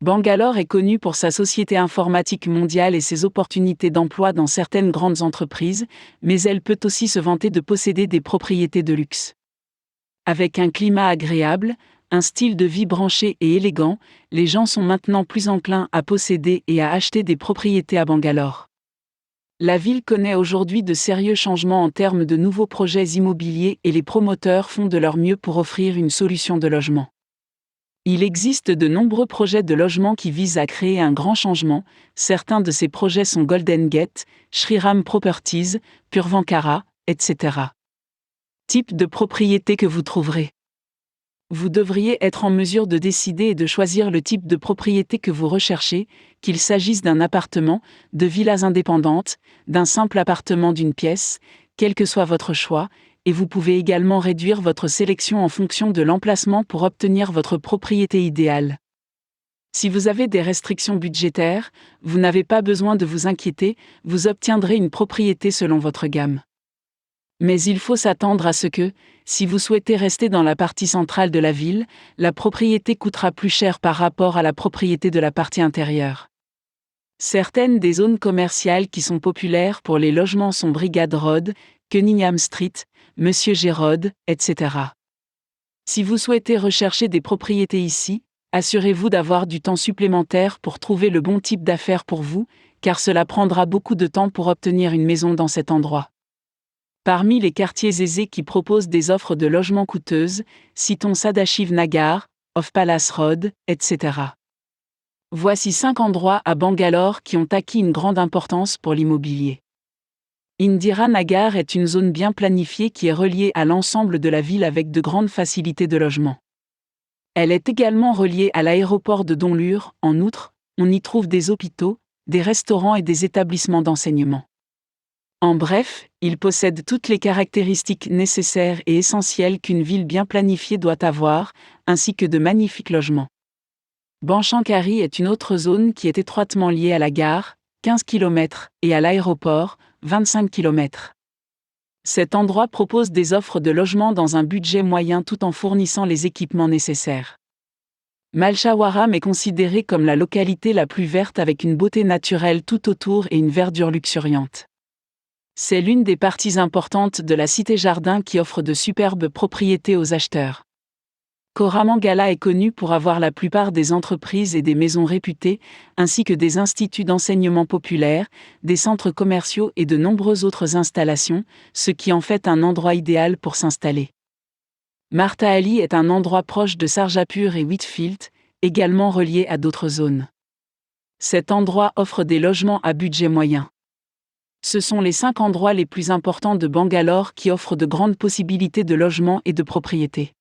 Bangalore est connue pour sa société informatique mondiale et ses opportunités d'emploi dans certaines grandes entreprises, mais elle peut aussi se vanter de posséder des propriétés de luxe. Avec un climat agréable, un style de vie branché et élégant, les gens sont maintenant plus enclins à posséder et à acheter des propriétés à Bangalore. La ville connaît aujourd'hui de sérieux changements en termes de nouveaux projets immobiliers et les promoteurs font de leur mieux pour offrir une solution de logement. Il existe de nombreux projets de logement qui visent à créer un grand changement. Certains de ces projets sont Golden Gate, Shriram Properties, Puravankara, etc. Type de propriété que vous trouverez. Vous devriez être en mesure de décider et de choisir le type de propriété que vous recherchez, qu'il s'agisse d'un appartement, de villas indépendantes, d'un simple appartement d'une pièce, quel que soit votre choix, et vous pouvez également réduire votre sélection en fonction de l'emplacement pour obtenir votre propriété idéale. Si vous avez des restrictions budgétaires, vous n'avez pas besoin de vous inquiéter, vous obtiendrez une propriété selon votre gamme. Mais il faut s'attendre à ce que, si vous souhaitez rester dans la partie centrale de la ville, la propriété coûtera plus cher par rapport à la propriété de la partie intérieure. Certaines des zones commerciales qui sont populaires pour les logements sont Brigade Road, Cunningham Street, Monsieur G Road, etc. Si vous souhaitez rechercher des propriétés ici, assurez-vous d'avoir du temps supplémentaire pour trouver le bon type d'affaires pour vous, car cela prendra beaucoup de temps pour obtenir une maison dans cet endroit. Parmi les quartiers aisés qui proposent des offres de logements coûteuses, citons Sadashiv Nagar, Off Palace Road, etc. Voici 5 endroits à Bangalore qui ont acquis une grande importance pour l'immobilier. Indira Nagar est une zone bien planifiée qui est reliée à l'ensemble de la ville avec de grandes facilités de logement. Elle est également reliée à l'aéroport de Donlur. En outre, on y trouve des hôpitaux, des restaurants et des établissements d'enseignement. En bref, il possède toutes les caractéristiques nécessaires et essentielles qu'une ville bien planifiée doit avoir, ainsi que de magnifiques logements. Banchankari est une autre zone qui est étroitement liée à la gare, 15 km, et à l'aéroport, 25 km. Cet endroit propose des offres de logement dans un budget moyen tout en fournissant les équipements nécessaires. Malchawaram est considérée comme la localité la plus verte avec une beauté naturelle tout autour et une verdure luxuriante. C'est l'une des parties importantes de la cité-jardin qui offre de superbes propriétés aux acheteurs. Koramangala est connu pour avoir la plupart des entreprises et des maisons réputées, ainsi que des instituts d'enseignement populaire, des centres commerciaux et de nombreuses autres installations, ce qui en fait un endroit idéal pour s'installer. Martha Ali est un endroit proche de Sarjapur et Whitfield, également relié à d'autres zones. Cet endroit offre des logements à budget moyen. Ce sont les 5 endroits les plus importants de Bangalore qui offrent de grandes possibilités de logement et de propriété.